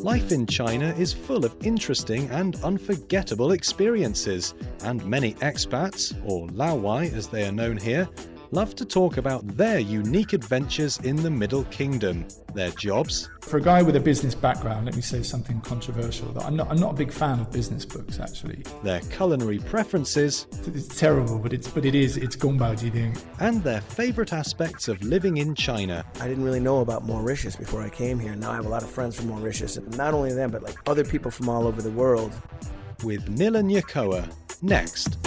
Life in China is full of interesting and unforgettable experiences, and many expats, or Laowai as they are known here, love to talk about their unique adventures in the Middle Kingdom, their jobs. For a guy with a business background, let me say something controversial. That I'm not a big fan of business books, actually. Their culinary preferences. It's terrible, but it's gongbao jiding. And their favourite aspects of living in China. I didn't really know about Mauritius before I came here. Now I have a lot of friends from Mauritius, and not only them, but like other people from all over the world. With Milan Yakoa, next.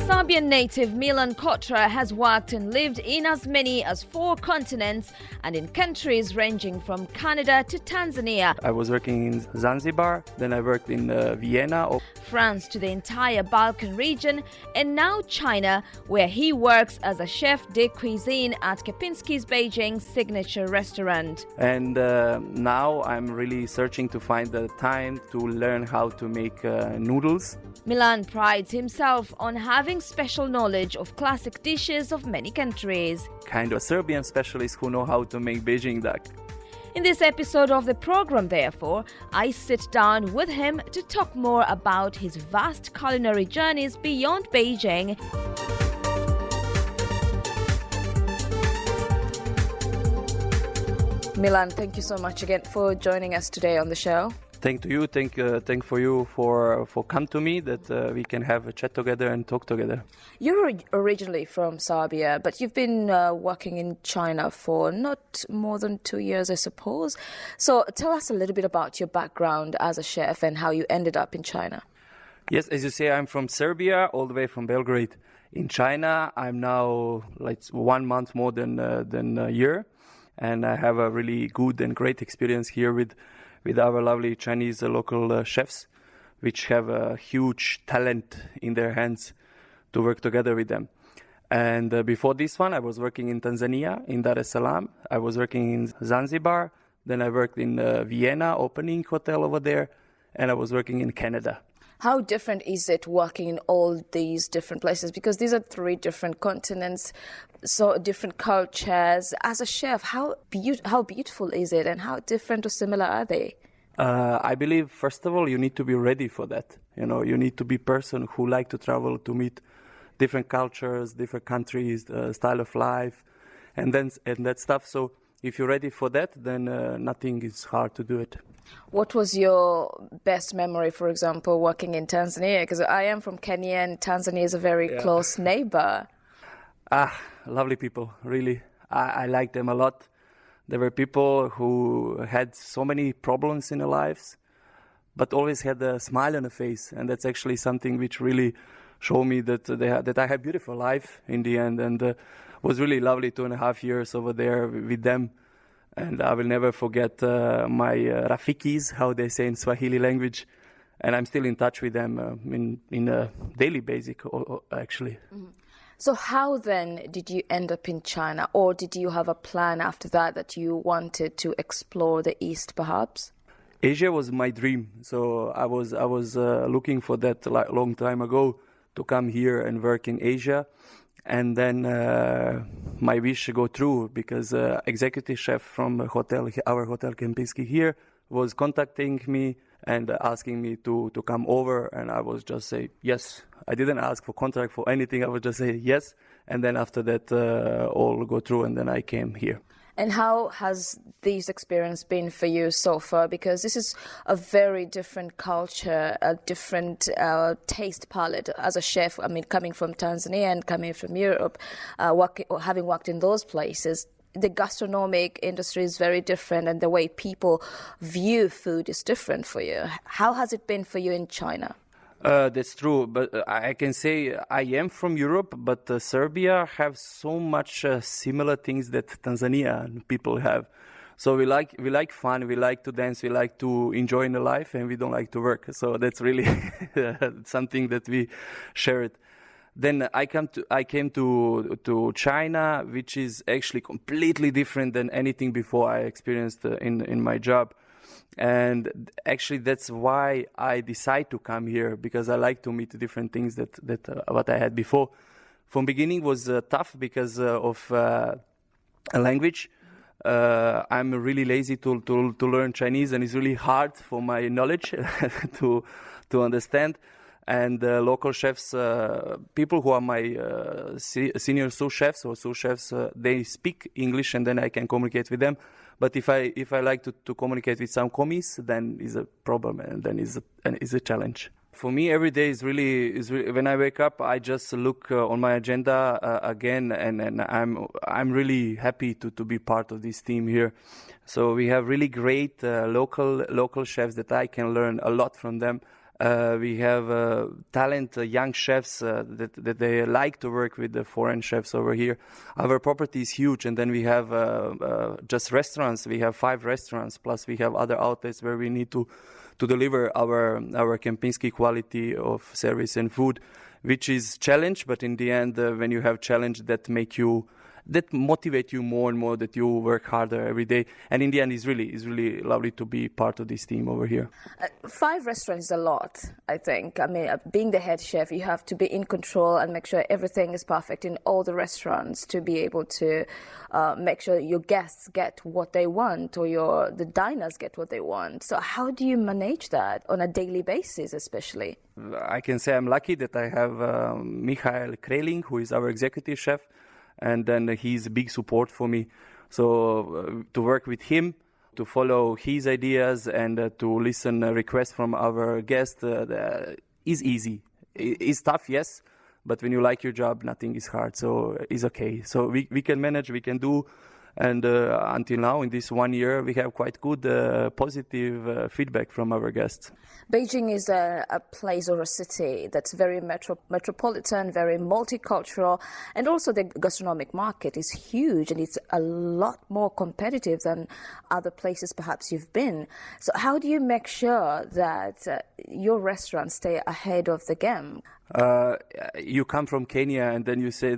Serbian native Milan Kotra has worked and lived in as many as 4 continents and in countries ranging from Canada to Tanzania. I was working in Zanzibar, then I worked in Vienna. France to the entire Balkan region, and now China, where he works as a chef de cuisine at Kempinski's Beijing signature restaurant. And now I'm really searching to find the time to learn how to make noodles. Milan prides himself on having special knowledge of classic dishes of many countries. Kind of Serbian specialists who know how to make Beijing duck. In this episode of the program, therefore, I sit down with him to talk more about his vast culinary journeys beyond Beijing. Milan, thank you so much again for joining us today on the show. Thank to you, thank for you for come to me that we can have a chat together and talk together. You're originally from Serbia, but you've been working in China for not more than 2 years, I suppose. So tell us a little bit about your background as a chef and how you ended up in China. Yes, as you say, I'm from Serbia, all the way from Belgrade. In China, I'm now like 1 month more than a year, and I have a really good and great experience here with our lovely Chinese local chefs, which have a huge talent in their hands to work together with them. And before this one, I was working in Tanzania, in Dar es Salaam. I was working in Zanzibar. Then I worked in Vienna, opening hotel over there. And I was working in Canada. How different is it working in all these different places? Because these are 3 different continents, so different cultures. As a chef, how beautiful is it, and how different or similar are they? I believe, first of all, you need to be ready for that. You know, you need to be a person who like to travel, to meet different cultures, different countries, style of life, and that stuff. So if you're ready for that, then nothing is hard to do it. What was your best memory, for example, working in Tanzania? Because I am from Kenya, and Tanzania is a very close neighbor. Lovely people, really. I like them a lot. There were people who had so many problems in their lives, but always had a smile on the face. And that's actually something which really showed me that I had a beautiful life in the end. And was really lovely 2.5 years over there with them. And I will never forget my Rafikis, how they say in Swahili language. And I'm still in touch with them in a daily basis, actually. Mm-hmm. So how then did you end up in China? Or did you have a plan after that you wanted to explore the East, perhaps? Asia was my dream. So I was looking for that long time ago to come here and work in Asia. And then my wish go through because executive chef from our hotel Kempinski here was contacting me and asking me to come over, and I was just say yes. I didn't ask for contract for anything. I would just say yes, and then after that all go through, and then I came here. And how has this experience been for you so far? Because this is a very different culture, a different taste palette as a chef. I mean, coming from Tanzania and coming from Europe, having worked in those places, the gastronomic industry is very different, and the way people view food is different for you. How has it been for you in China? That's true, but I can say I am from Europe, but Serbia have so much similar things that Tanzania people have. So we like fun, we like to dance, we like to enjoy in the life, and we don't like to work. So that's really something that we share it. Then I came to China, which is actually completely different than anything before I experienced in my job. And actually, that's why I decided to come here, because I like to meet different things that what I had before. From beginning was tough because of a language. I'm really lazy to learn Chinese, and it's really hard for my knowledge to understand. And local chefs, people who are my senior sous chefs or sous chefs, they speak English, and then I can communicate with them. But if I like to communicate with some commis, then is a problem, and then is a challenge. For me, every day is really when I wake up, I just look on my agenda again, and I'm really happy to be part of this team here. So we have really great local chefs that I can learn a lot from them. We have talented young chefs that they like to work with the foreign chefs over here. Our property is huge, and then we have just restaurants. We have 5 restaurants, plus we have other outlets where we need to deliver our Kempinski quality of service and food, which is challenge. But in the end, when you have challenge, that motivate you more and more, that you work harder every day. And in the end, it's really lovely to be part of this team over here. 5 restaurants is a lot, I think. I mean, being the head chef, you have to be in control and make sure everything is perfect in all the restaurants to be able to make sure your guests get what they want, or the diners get what they want. So how do you manage that on a daily basis, especially? I can say I'm lucky that I have Michael Kreling, who is our executive chef, and then he's a big support for me. So to work with him, to follow his ideas, and to listen requests from our guests is easy. It's tough, yes, but when you like your job, nothing is hard, so it's okay. So we can manage, we can do, and until now, in this 1 year, we have quite good positive feedback from our guests. Beijing is a place or a city that's very metropolitan, very multicultural, and also the gastronomic market is huge, and it's a lot more competitive than other places perhaps you've been. So how do you make sure that your restaurants stay ahead of the game? You come from Kenya, and then you say,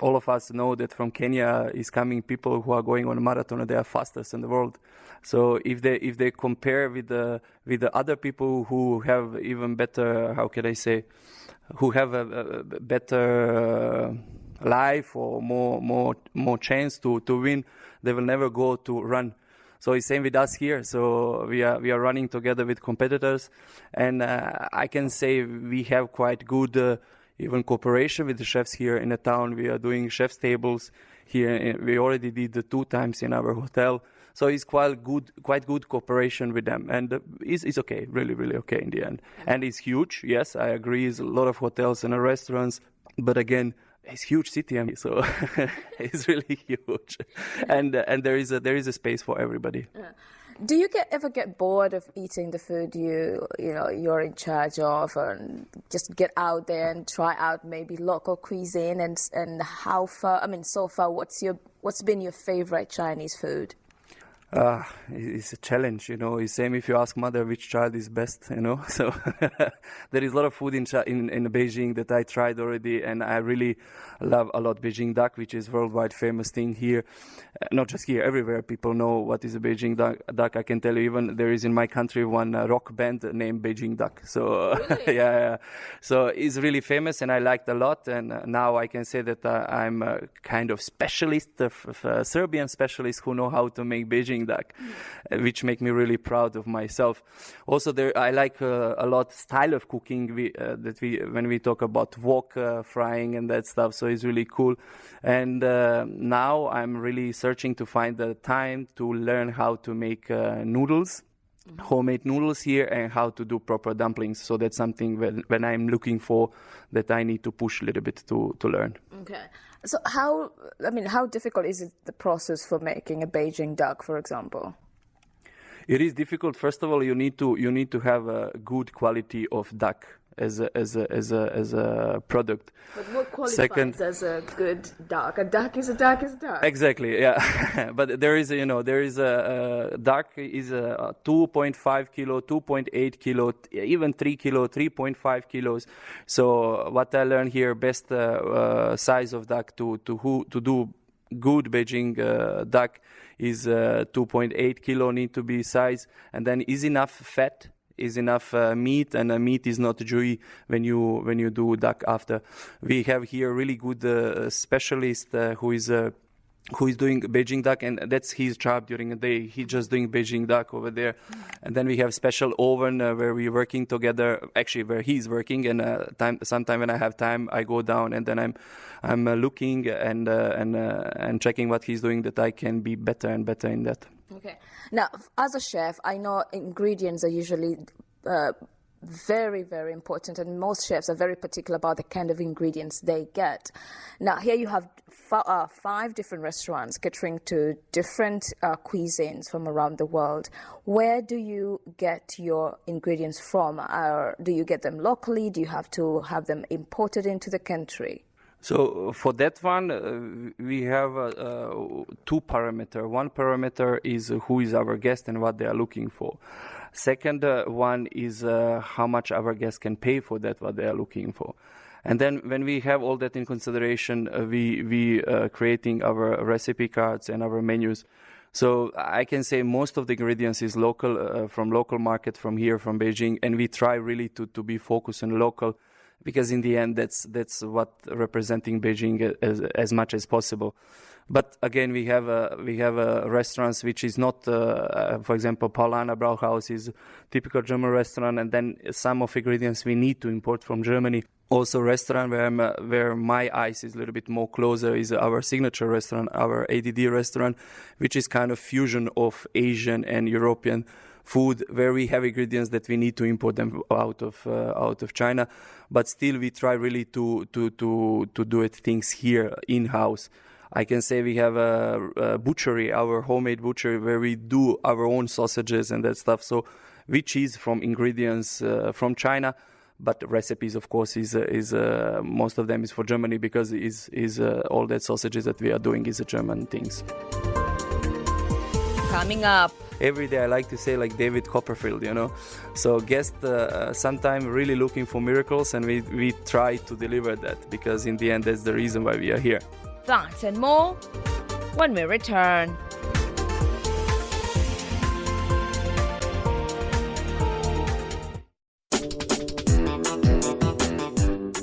all of us know that from Kenya is coming people who are going on a marathon, and they are fastest in the world. So if they compare with the other people who have even better, how can I say, who have a better life or more chance to win, they will never go to run. So it's same with us here. So we are running together with competitors, and I can say we have quite good even cooperation with the chefs here in the town. We are doing chef's tables here. We already did 2 times in our hotel. So it's quite good cooperation with them, and it's okay, really okay in the end. And it's huge. Yes, I agree. It's a lot of hotels and restaurants, but again, it's a huge city, so it's really huge, and there is a space for everybody. Do you ever get bored of eating the food you're in charge of, and just get out there and try out maybe local cuisine? And how far? I mean, so far, what's been your favorite Chinese food? It's a challenge, It's same if you ask mother which child is best, So there is a lot of food in Beijing that I tried already, and I really love a lot Beijing duck, which is worldwide famous thing here. Not just here, everywhere people know what is a Beijing duck. I can tell you, even there is in my country one rock band named Beijing Duck. So really? yeah. So it's really famous, and I liked a lot. And now I can say that I'm a kind of specialist, Serbian specialist who know how to make Beijing duck, which make me really proud of myself. Also, I like a lot style of cooking when we talk about wok frying and that stuff. So it's really cool. And now I'm really searching to find the time to learn how to make noodles, homemade noodles here, and how to do proper dumplings. So that's something when I'm looking for that I need to push a little bit to learn. Okay. So how difficult is it, the process for making a Beijing duck, for example? It is difficult. First of all, you need to have a good quality of duck as a product. But what qualifies as a good duck? A duck is a duck is a duck. Exactly, yeah. But there is a duck is a 2.5 kilo, 2.8 kilo, even 3 kilo, 3.5 kilos. So what I learned here, best size of duck to do good Beijing duck is 2.8 kilo need to be size, and then is enough fat is enough meat, and meat is not chewy when you do duck after. We have here really good specialist who is doing Beijing duck, and that's his job during the day. He's just doing Beijing duck over there. And then we have special oven where we're working together, actually where he's working, and sometime when I have time, I go down and then I'm looking and checking what he's doing, that I can be better and better in that. Okay. Now, as a chef, I know ingredients are usually very, very important, and most chefs are very particular about the kind of ingredients they get. Now, here you have 5 different restaurants catering to different cuisines from around the world. Where do you get your ingredients from? Do you get them locally? Do you have to have them imported into the country? So for that one, we have 2 parameters. One parameter is who is our guest and what they are looking for. Second one is how much our guests can pay for that, what they are looking for. And then when we have all that in consideration, we creating our recipe cards and our menus. So I can say most of the ingredients is local, from local market, from here, from Beijing, and we try really to be focused on local, because in the end that's what representing Beijing as much as possible. But again, we have restaurants which is not, for example, Paulaner Brauhaus is a typical German restaurant, and then some of ingredients we need to import from Germany. Also, restaurant where my eyes is a little bit more closer is our signature restaurant, our ADD restaurant, which is kind of fusion of Asian and European food, where we have ingredients that we need to import them out of China, but still we try really to do it things here in house. I can say we have a butchery, our homemade butchery, where we do our own sausages and that stuff. So, which is from ingredients from China, but recipes, of course, is most of them is for Germany, because is all that sausages that we are doing is German things. Coming up. Every day I like to say like David Copperfield, So guests sometimes really looking for miracles, and we try to deliver that, because in the end that's the reason why we are here. That and more when we return.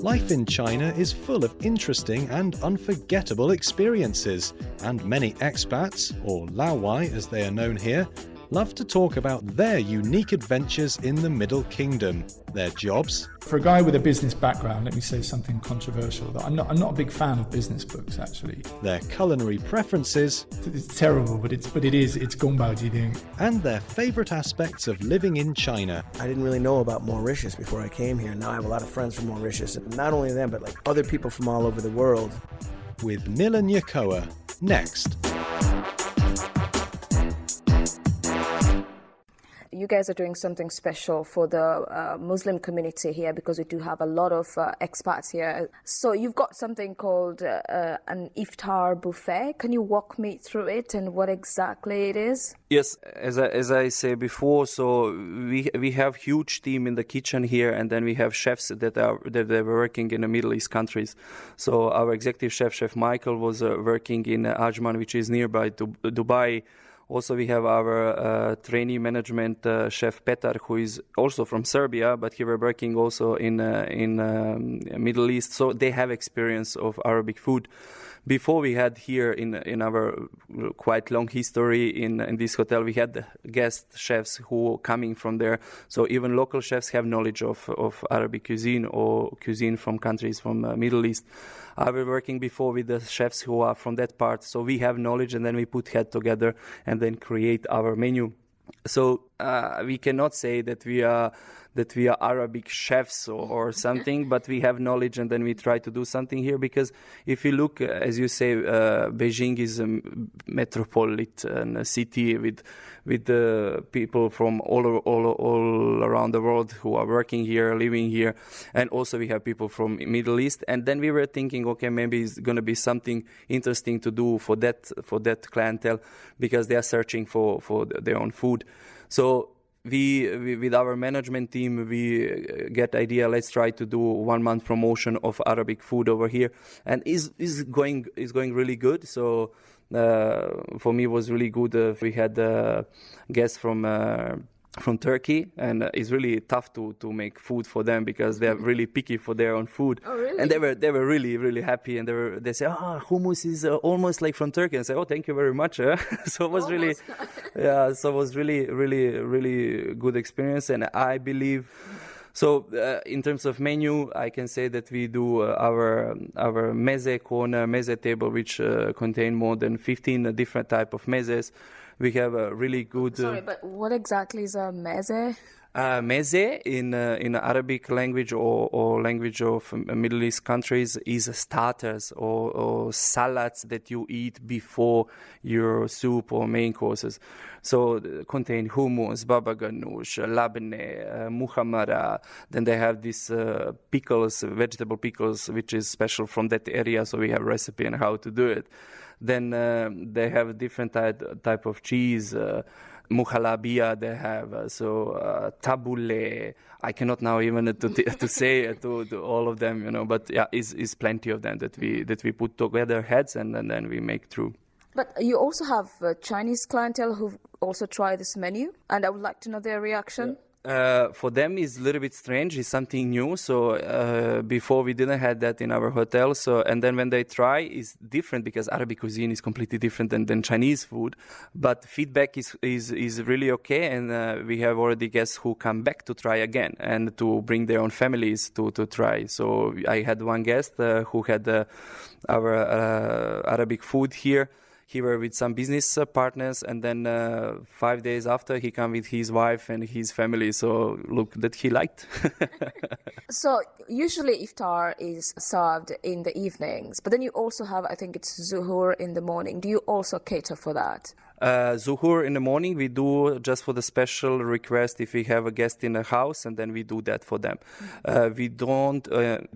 Life in China is full of interesting and unforgettable experiences, and many expats, or Laowai as they are known here, love to talk about their unique adventures in the Middle Kingdom, their jobs. For a guy with a business background, let me say something controversial. That I'm not a big fan of business books, actually. Their culinary preferences. It's terrible, but it's Gongbaojiding. And their favourite aspects of living in China. I didn't really know about Mauritius before I came here. Now I have a lot of friends from Mauritius. And not only them, but like other people from all over the world. With Nil and Yakoa, next. You guys are doing something special for the Muslim community here, because we do have a lot of expats here. So you've got something called an iftar buffet. Can you walk me through it and what exactly it is? Yes, as I say before, so we have huge team in the kitchen here, and then we have chefs that were working in the Middle East countries. So our executive chef Michael, was working in Ajman, which is nearby to Dubai. Also, we have our trainee management chef Petar, who is also from Serbia, but he was working also in Middle East. So they have experience of Arabic food. Before we had here in our quite long history in this hotel, we had guest chefs who coming from there. So even local chefs have knowledge of Arabic cuisine or cuisine from countries from Middle East. I was working before with the chefs who are from that part. So we have knowledge, and then we put head together and then create our menu. So we cannot say that we are Arabic chefs or something, but we have knowledge, and then we try to do something here. Because if you look, as you say, Beijing is a metropolitan city with people from all around the world who are working here, living here, and also we have people from Middle East. And then we were thinking, okay, maybe it's going to be something interesting to do for that clientele, because they are searching for their own food. So we with our management team, we get idea, let's try to do 1 month promotion of Arabic food over here, and is going really good. So for me it was really good. We had guests from from Turkey, and it's really tough to make food for them because they're really picky for their own food. Oh, really? And they were really, really happy, and they say, hummus is almost like from Turkey. And I say, oh, thank you very much. So it was really, so it was really, really, really good experience, and I believe. So in terms of menu, I can say that we do our meze corner, meze table, which contain more than 15 different type of mezes. We have a really good... Sorry, but what exactly is a meze? Meze in Arabic language or language of Middle East countries is starters or salads that you eat before your soup or main courses. So contain hummus, baba ganoush, labneh, muhammara. Then they have these pickles, vegetable pickles, which is special from that area. So we have recipe on how to do it. Then they have different type of cheese. Muhalabia they have, tabbouleh. I cannot now even to say to all of them, but yeah, is plenty of them that we put together heads and then we make through. But you also have Chinese clientele who also try this menu, and I would like to know their reaction. Yeah. For them it's a little bit strange. It's something new. So before we didn't have that in our hotel. So and then when they try, it's different because Arabic cuisine is completely different than Chinese food. But feedback is really okay, and we have already guests who come back to try again and to bring their own families to try. So I had one guest who had our Arabic food here. He were with some business partners, and then 5 days after, he came with his wife and his family. So look, that he liked. So usually iftar is served in the evenings, but then you also have, I think it's zuhur in the morning. Do you also cater for that? Zuhur in the morning we do just for the special request if we have a guest in a house, and then we do that for them. We do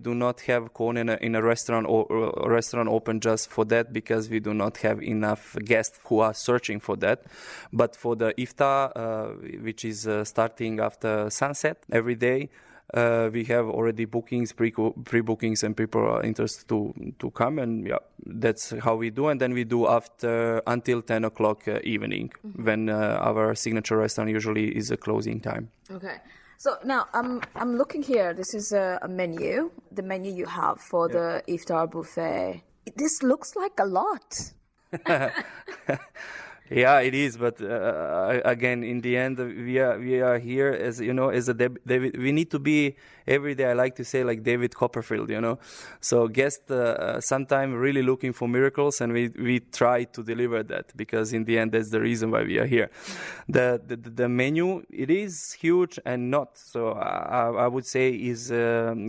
not have corn in a restaurant or a restaurant open just for that because we do not have enough guests who are searching for that. But for the iftar, which is starting after sunset every day, we have already bookings, pre-bookings, and people are interested to come, and yeah, that's how we do. And then we do until 10 o'clock evening, when our signature restaurant usually is a closing time. Okay. So now I'm looking here. This is a menu. The menu you have for the iftar buffet. This looks like a lot. Yeah, it is, but again, in the end, we are here as David. We need to be every day. I like to say like David Copperfield, So guests sometimes really looking for miracles, and we try to deliver that because in the end, that's the reason why we are here. The menu, it is huge and not so. I would say is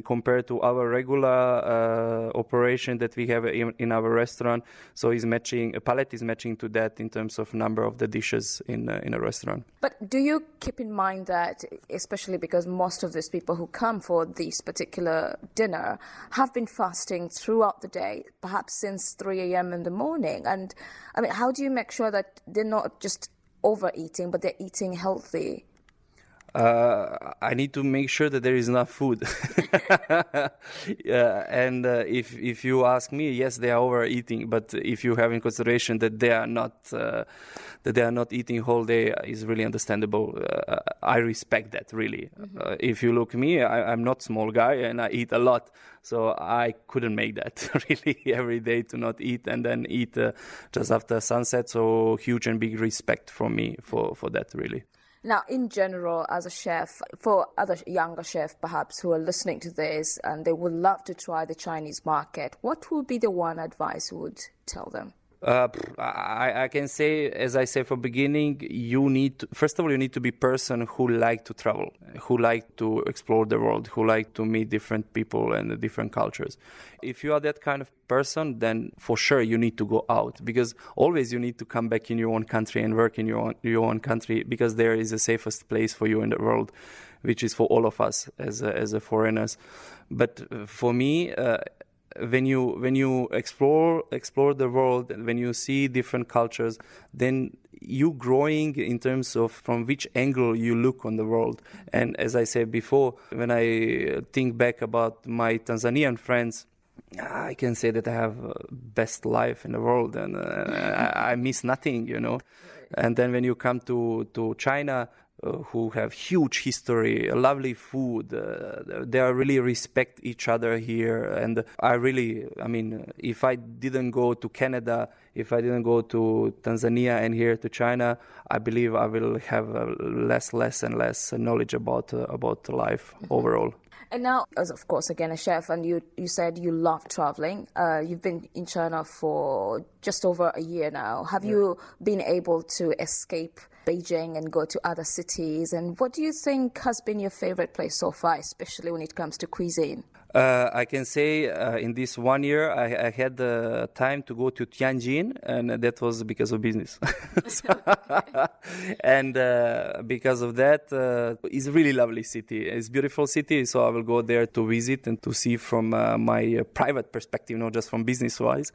compared to our regular operation that we have in our restaurant. So is matching. A palette is matching to that in terms of number of the dishes in a restaurant. But do you keep in mind that, especially because most of these people who come for this particular dinner have been fasting throughout the day, perhaps since 3 a.m. in the morning, and I mean, how do you make sure that they're not just overeating, but they're eating healthy? I need to make sure that there is enough food. And if you ask me, yes, they are overeating. But if you have in consideration that they are not eating whole day, is really understandable. I respect that really. If you look at me, I'm not small guy and I eat a lot. So I couldn't make that really every day to not eat and then eat just after sunset. So huge and big respect from me for that really. Now, in general, as a chef, for other younger chefs perhaps who are listening to this and they would love to try the Chinese market, what would be the one advice you would tell them? I can say, as I said from beginning, first of all, you need to be a person who like to travel, who like to explore the world, who like to meet different people and different cultures. If you are that kind of person, then for sure you need to go out, because always you need to come back in your own country and work in your own country, because there is the safest place for you in the world, which is for all of us as a foreigners. But for me, when you explore the world, when you see different cultures, then you growing in terms of from which angle you look on the world. And as I said before, when I think back about my Tanzanian friends, I can say that I have best life in the world, and I miss nothing, And then when you come to China, who have huge history, lovely food. They really respect each other here. And I mean, if I didn't go to Canada, if I didn't go to Tanzania and here to China, I believe I will have less and less knowledge about life overall. And now, as of course, again, a chef, and you said you love traveling. You've been in China for just over a year now. Have you been able to escape Beijing and go to other cities? And what do you think has been your favorite place so far, especially when it comes to cuisine? I can say in this 1 year I had the time to go to Tianjin, and that was because of business. And because of that, it's a really lovely city. It's a beautiful city, so I will go there to visit and to see from my private perspective, not just from business-wise.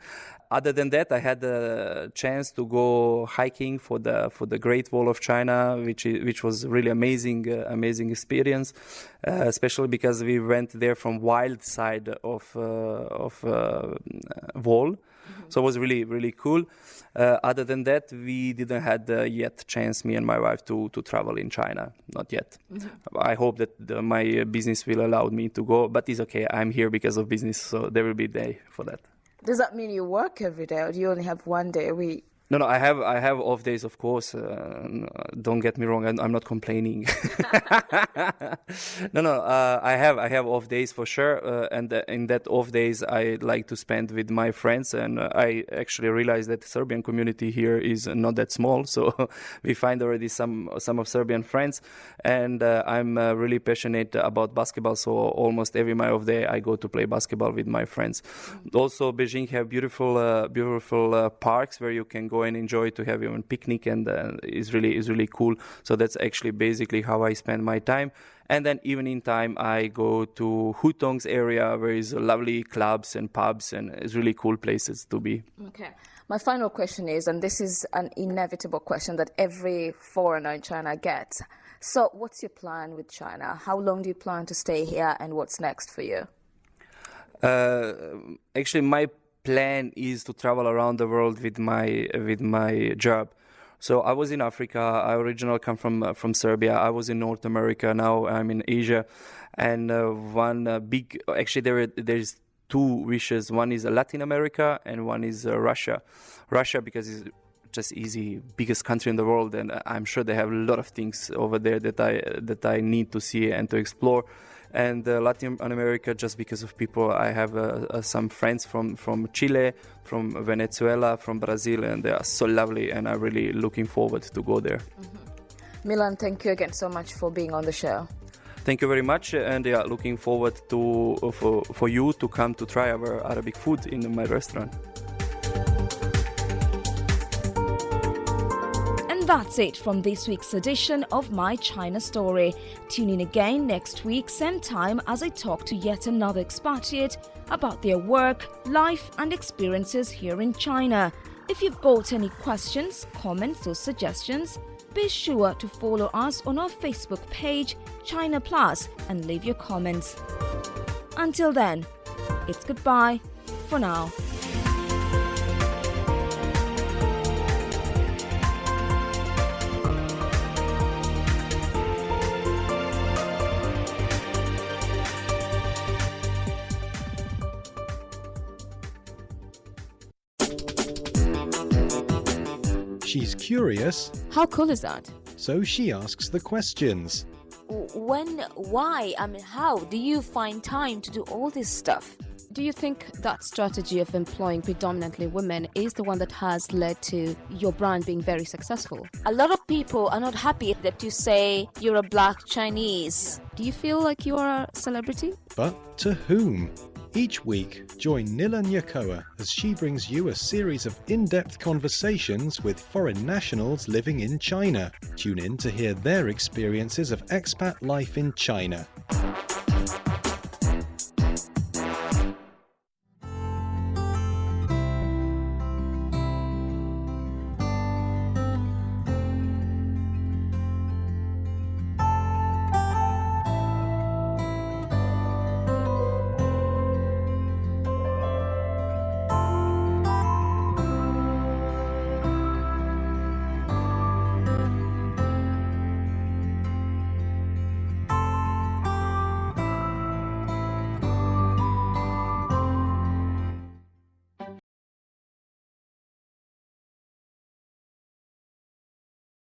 Other than that, I had the chance to go hiking for the Great Wall of China, which was really amazing experience, especially because we went there from wild side of wall, so it was really cool. Other than that, we didn't had yet chance, me and my wife, to travel in China, not yet. I hope that my business will allow me to go, but it's okay. I'm here because of business, so there will be a day for that. Does that mean you work every day, or do you only have one day a week? No, I have off days, of course. Don't get me wrong, I'm not complaining. I have off days for sure, and in that off days I like to spend with my friends. And I actually realized that the Serbian community here is not that small, so we find already some of Serbian friends. And I'm really passionate about basketball, so almost every my off day I go to play basketball with my friends. Also, Beijing have beautiful parks where you can go and enjoy to have your own picnic, and is really cool. So that's actually basically how I spend my time. And then evening time I go to Hutong's area, where is lovely clubs and pubs, and it's really cool places to be. Okay. My final question is, and this is an inevitable question that every foreigner in China gets. So what's your plan with China? How long do you plan to stay here, and what's next for you? Actually, my plan is to travel around the world with my job. So I was in Africa. I originally come from Serbia. I was in North America. Now I'm in Asia, and there's two wishes. One is Latin America, and one is Russia. Russia because it's just easy, biggest country in the world, and I'm sure they have a lot of things over there that I need to see and to explore. And Latin America, just because of people. I have some friends from Chile, from Venezuela, from Brazil, and they are so lovely, and I'm really looking forward to go there. Milan, thank you again so much for being on the show. Thank you very much, and looking forward for you to come to try our Arabic food in my restaurant. That's it from this week's edition of My China Story. Tune in again next week, same time, as I talk to yet another expatriate about their work, life and experiences here in China. If you've got any questions, comments or suggestions, be sure to follow us on our Facebook page, China Plus, and leave your comments. Until then, it's goodbye for now. She's curious. How cool is that? So she asks the questions. When, why, how do you find time to do all this stuff? Do you think that strategy of employing predominantly women is the one that has led to your brand being very successful? A lot of people are not happy that you say you're a black Chinese. Do you feel like you are a celebrity? But to whom? Each week, join Nila Nyakoa as she brings you a series of in-depth conversations with foreign nationals living in China. Tune in to hear their experiences of expat life in China.